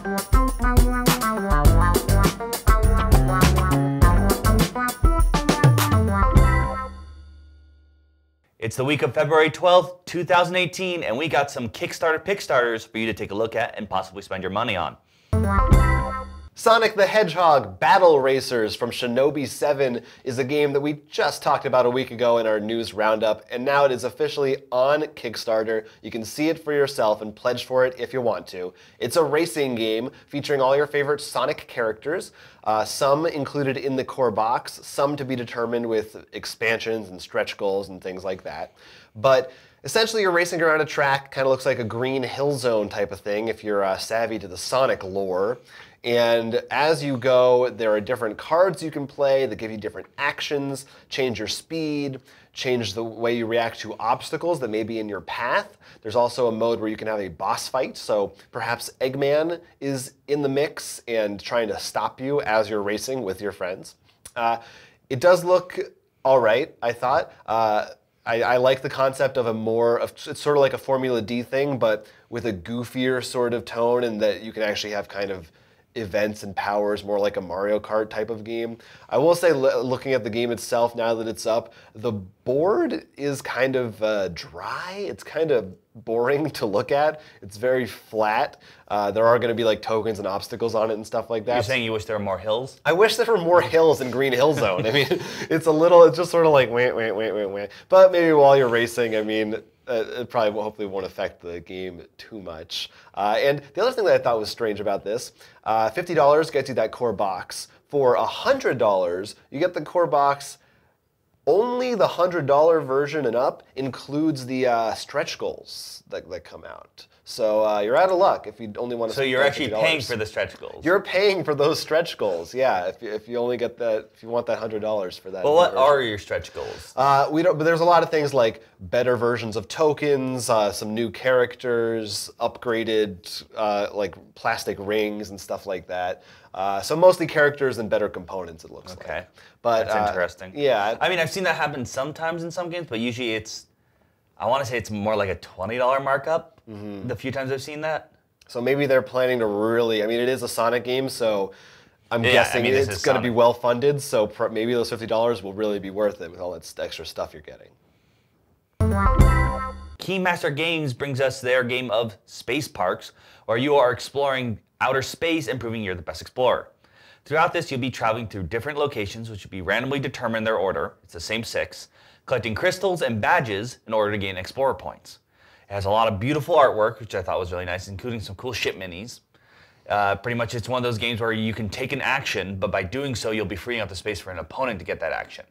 It's the week of February 12th, 2018, and we got some Kickstarter Pickstarters for you to take a look at and possibly spend your money on. Sonic the Hedgehog Battle Racers from Shinobi 7 is a game that we just talked about a week ago in our news roundup, and now it is officially on Kickstarter. You can see it for yourself and pledge for it if you want to. It's a racing game featuring all your favorite Sonic characters, some included in the core box, some to be determined with expansions and stretch goals and things like that. But essentially, you're racing around a track, kind of looks like a Green Hill Zone type of thing if you're savvy to the Sonic lore. And as you go, there are different cards you can play that give you different actions, change your speed, change the way you react to obstacles that may be in your path. There's also a mode where you can have a boss fight, so perhaps Eggman is in the mix and trying to stop you as you're racing with your friends. It does look all right, I thought. I like the concept of it's sort of like a Formula D thing, but with a goofier sort of tone, and that you can actually have kind of events and powers, more like a Mario Kart type of game. I will say, looking at the game itself, now that it's up, the board is kind of dry. It's kind of boring to look at. It's very flat. There are going to be like tokens and obstacles on it and stuff like that. You're saying you wish there were more hills? I wish there were more hills in Green Hill Zone. I mean, it's just sort of like wait. But maybe while you're racing, I mean, it probably hopefully won't affect the game too much. And the other thing that I thought was strange about this, $50 gets you that core box. For $100, you get the core box. Only the $100 version and up includes the stretch goals that come out. So you're out of luck if you only want to. So you're actually paying for the stretch goals. You're paying for those stretch goals, yeah. If you only get that, if you want that $100 for that. Well, what are your stretch goals? But there's a lot of things like better versions of tokens, some new characters, upgraded like plastic rings and stuff like that. So mostly characters and better components, it looks like. Okay, but that's interesting. Yeah. I mean, I've seen that happen sometimes in some games, but usually I want to say it's more like a $20 markup. The few times I've seen that. So maybe they're planning to really, I mean, it is a Sonic game, so I'm guessing it's going to be well funded, so maybe those $50 will really be worth it with all that extra stuff you're getting. Keymaster Games brings us their game of Space Parks, where you are exploring outer space and proving you're the best explorer. Throughout this, you'll be traveling through different locations, which will be randomly determined in their order. It's the same 6, collecting crystals and badges in order to gain explorer points. It has a lot of beautiful artwork, which I thought was really nice, including some cool ship minis. Pretty much it's one of those games where you can take an action, but by doing so, you'll be freeing up the space for an opponent to get that action.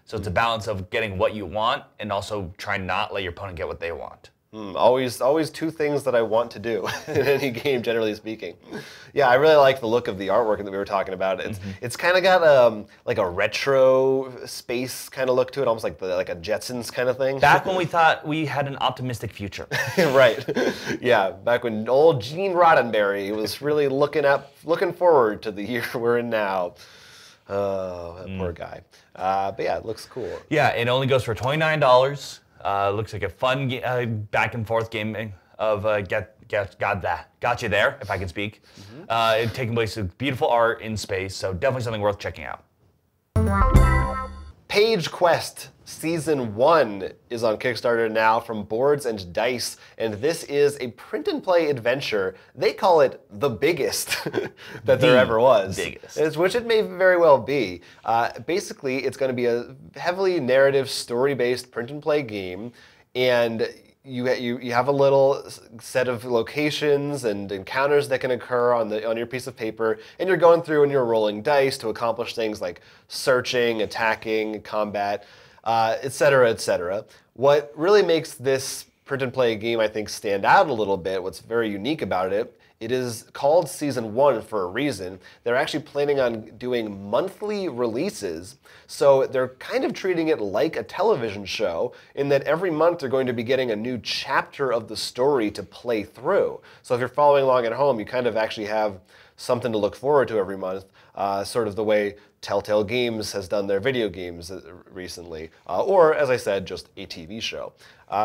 So it's a balance of getting what you want and also trying not let your opponent get what they want. Always two things that I want to do in any game, generally speaking. Yeah, I really like the look of the artwork that we were talking about. It's kind of got like a retro space kind of look to it, almost like a Jetsons kind of thing. Back when we thought we had an optimistic future. Right. Yeah, back when old Gene Roddenberry was really looking forward to the year we're in now. Oh, that poor guy. But yeah, it looks cool. Yeah, it only goes for $29. Looks like a fun back and forth game of got you there, if I can speak. Taking place with beautiful art in space, so definitely something worth checking out. Page Quest Season 1 is on Kickstarter now from Boards and Dice, and this is a print-and-play adventure. They call it the biggest that there ever was. Which it may very well be. Basically, it's going to be a heavily narrative, story-based print-and-play game, and you have a little set of locations and encounters that can occur on your piece of paper, and you're going through and you're rolling dice to accomplish things like searching, attacking, combat, etc., etc. What really makes this print and play game, I think, stand out a little bit, what's very unique about it, it is called Season 1 for a reason. They're actually planning on doing monthly releases, so they're kind of treating it like a television show in that every month they're going to be getting a new chapter of the story to play through. So if you're following along at home, you kind of actually have something to look forward to every month, sort of the way Telltale Games has done their video games recently, or, as I said, just a TV show.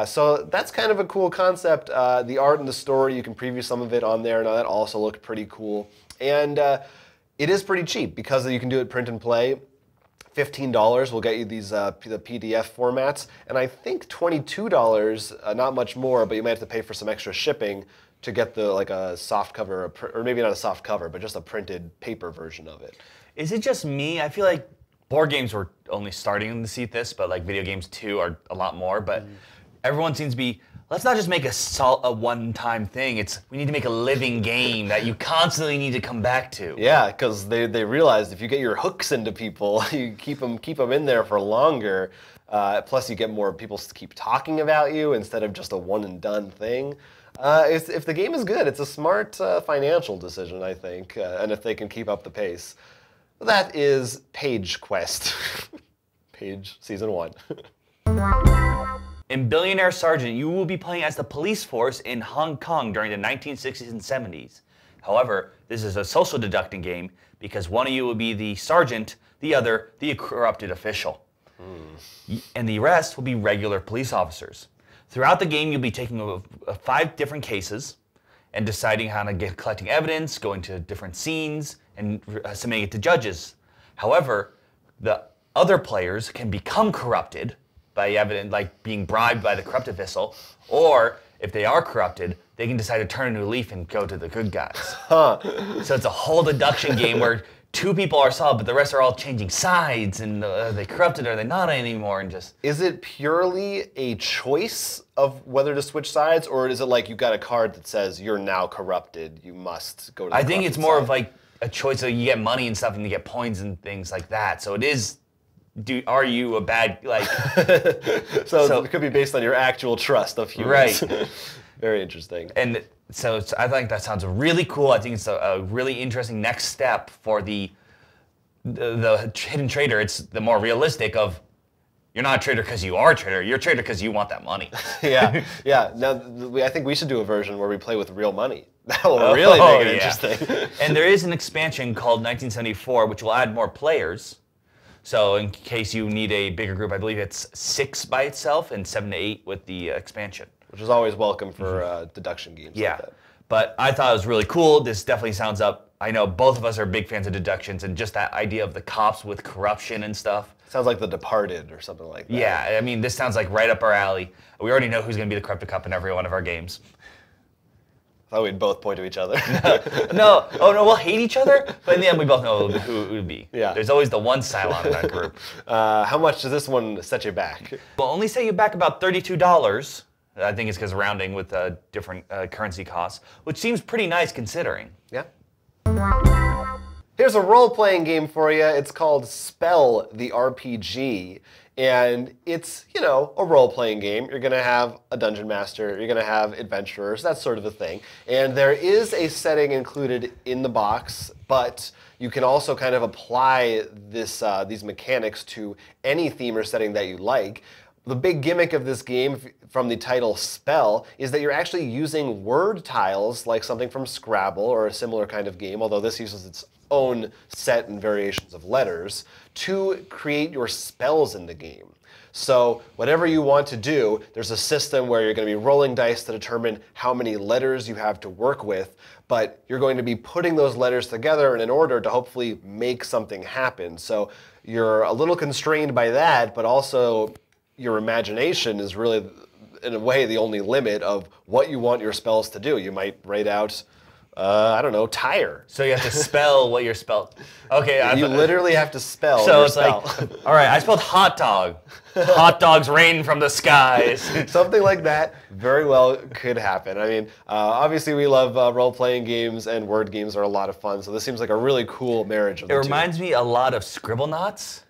So that's kind of a cool concept. The art and the story, you can preview some of it on there. Now that also looked pretty cool. And it is pretty cheap because you can do it print and play. $15 will get you these the PDF formats, and I think $22, not much more, but you might have to pay for some extra shipping to get the like a soft cover, or maybe not a soft cover, but just a printed paper version of it. Is it just me? I feel like board games were only starting to see this, but like video games too are a lot more. But everyone seems to be, let's not just make a one-time thing. We need to make a living game that you constantly need to come back to. Yeah, because they realized if you get your hooks into people, you keep them in there for longer. Plus, you get more people to keep talking about you instead of just a one-and-done thing. If the game is good, it's a smart financial decision, I think, and if they can keep up the pace. That is Page Quest. Page Season 1. In Billionaires Sergeant, you will be playing as the police force in Hong Kong during the 1960s and 70s. However, this is a social deducting game because one of you will be the sergeant, the other the corrupted official. And the rest will be regular police officers. Throughout the game, you'll be taking 5 different cases and deciding how to collecting evidence, going to different scenes, and submitting it to judges. However, the other players can become corrupted by evidence, like being bribed by the corrupt official, or if they are corrupted, they can decide to turn a new leaf and go to the good guys. So it's a whole deduction game where 2 people are solved, but the rest are all changing sides, and are they corrupted, or are they not anymore, and just... Is it purely a choice of whether to switch sides, or is it like you got a card that says you're now corrupted, you must go to the I think it's more side? of like a choice, so you get money and stuff, and you get points and things like that. So it is... are you a bad, like... so it could be based on your actual trust of humans. Right. Very interesting. And so I think that sounds really cool. I think it's a really interesting next step for the hidden trader. It's the more realistic of, you're not a trader because you are a trader. You're a trader because you want that money. Yeah. Now, I think we should do a version where we play with real money. That will really make it interesting. And there is an expansion called 1974, which will add more players. So in case you need a bigger group, I believe it's 6 by itself and 7 to 8 with the expansion. Which is always welcome for deduction games Yeah, like that. But I thought it was really cool. This definitely sounds up. I know both of us are big fans of deductions, and just that idea of the cops with corruption and stuff. Sounds like The Departed or something like that. Yeah, I mean, this sounds like right up our alley. We already know who's going to be the corrupted cop in every one of our games. I thought we'd both point to each other. No, we'll hate each other, but in the end, we both know who it would be. Yeah. There's always the one Cylon in our group. How much does this one set you back? We'll only set you back about $32. I think it's because rounding with different currency costs, which seems pretty nice considering. Yeah. Here's a role-playing game for you. It's called Spell the RPG. And it's, a role-playing game. You're going to have a dungeon master. You're going to have adventurers, that sort of a thing. And there is a setting included in the box, but you can also kind of apply these mechanics to any theme or setting that you like. The big gimmick of this game, from the title Spell, is that you're actually using word tiles like something from Scrabble or a similar kind of game, although this uses its own set and variations of letters, to create your spells in the game. So whatever you want to do, there's a system where you're going to be rolling dice to determine how many letters you have to work with, but you're going to be putting those letters together in an order to hopefully make something happen. So you're a little constrained by that, but also your imagination is really, in a way, the only limit of what you want your spells to do. You might write out, I don't know, tire. So you have to spell what you're spelled. Okay. You literally have to spell So your it's spell. like, all right, I spelled hot dog. Hot dogs rain from the skies. Something like that very well could happen. I mean, obviously we love role-playing games, and word games are a lot of fun, so this seems like a really cool marriage of the two. It reminds me a lot of Scribblenauts,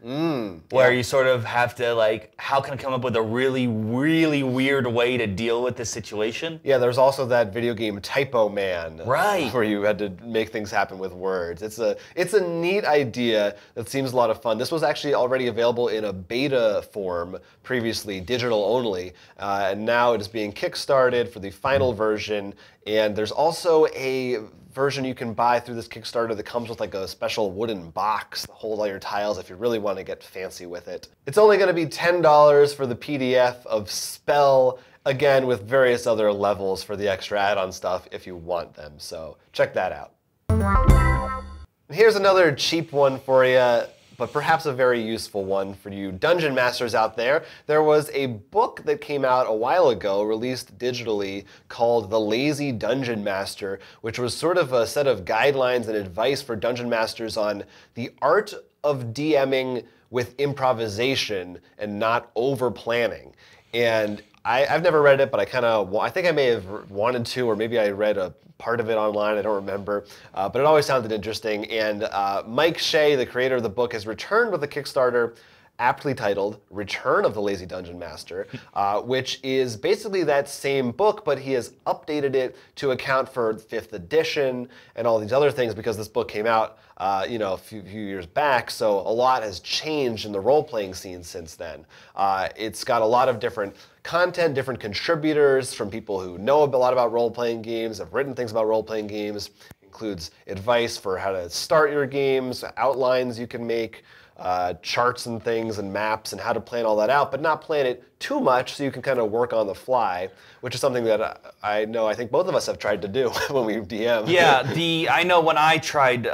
where you sort of have to, like, how can I come up with a really, really weird way to deal with this situation? Yeah, there's also that video game Typo Man. Right. Where you had to make things happen with words. It's a neat idea that seems a lot of fun. This was actually already available in a beta form form, previously digital only, and now it is being kickstarted for the final version. And there's also a version you can buy through this Kickstarter that comes with like a special wooden box to hold all your tiles if you really want to get fancy with it. It's only going to be $10 for the PDF of Spell, again with various other levels for the extra add-on stuff if you want them. So check that out. Here's another cheap one for you, but perhaps a very useful one for you dungeon masters out there. There was a book that came out a while ago, released digitally, called The Lazy Dungeon Master, which was sort of a set of guidelines and advice for dungeon masters on the art of DMing with improvisation and over over-planning. And I've never read it, but I think I may have wanted to, or maybe I read a part of it online, I don't remember, but it always sounded interesting. And Mike Shea, the creator of the book, has returned with a Kickstarter aptly titled Return of the Lazy Dungeon Master, which is basically that same book, but he has updated it to account for 5th edition and all these other things because this book came out a few years back, so a lot has changed in the role-playing scene since then. It's got a lot of different content, different contributors from people who know a lot about role-playing games, have written things about role-playing games, includes advice for how to start your games, outlines you can make, charts and things and maps and how to plan all that out, but not plan it too much so you can kind of work on the fly, which is something that I think both of us have tried to do when we DM. Yeah, I know when I tried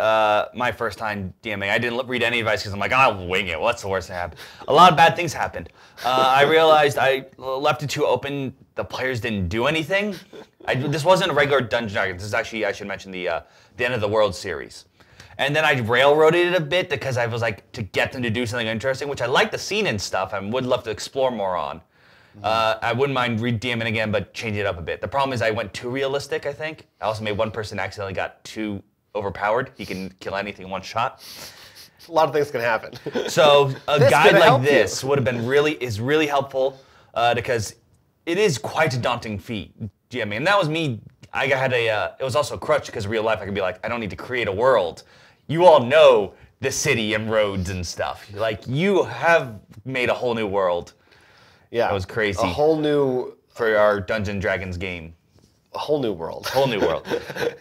my first time DMing, I didn't read any advice because I'm like, I'll wing it. What's the worst that happened? A lot of bad things happened. I realized I left it too open. The players didn't do anything. This wasn't a regular Dungeon Dragons. This is actually, I should mention, the End of the World series. And then I railroaded it a bit because I was like, to get them to do something interesting, which I like the scene and stuff and would love to explore more on. I wouldn't mind re-DMing again, but change it up a bit. The problem is I went too realistic, I think. I also made one person accidentally got too overpowered. He can kill anything in one shot. A lot of things can happen. So a guide like this would have been really helpful because it is quite a daunting feat, DMing. And that was me. It was also a crutch because in real life I could be like, I don't need to create a world. You all know the city and roads and stuff. Like, you have made a whole new world. Yeah. That was crazy. A whole new... For our Dungeons & Dragons game. A whole new world. Whole new world.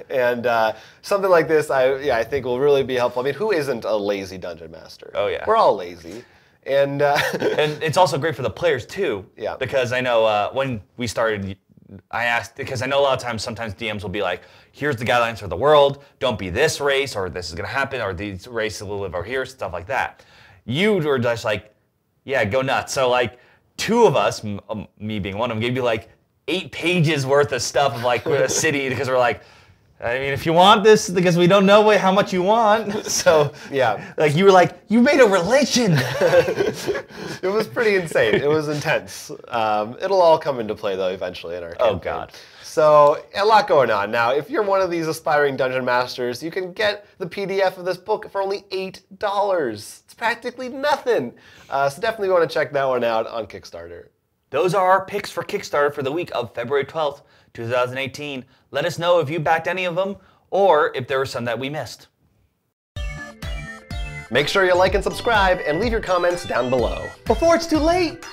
And something like this, I think will really be helpful. I mean, who isn't a lazy dungeon master? Oh, yeah. We're all lazy. And and it's also great for the players, too. Yeah. Because I know when we started... I asked, because I know a lot of times, sometimes DMs will be like, here's the guidelines for the world, don't be this race, or this is going to happen, or these races will live over here, stuff like that. You were just like, yeah, go nuts. So like, two of us, me being one of them, gave you like 8 pages worth of stuff of like a city, because we're like, I mean, if you want this, because we don't know how much you want. So, yeah. Like, you were like, you made a religion. It was pretty insane. It was intense. It'll all come into play, though, eventually in our campaign. Oh, God. So, a lot going on. Now, if you're one of these aspiring dungeon masters, you can get the PDF of this book for only $8. It's practically nothing. So definitely want to check that one out on Kickstarter. Those are our picks for Kickstarter for the week of February 12th, 2018. Let us know if you backed any of them, or if there were some that we missed. Make sure you like and subscribe, and leave your comments down below. Before it's too late!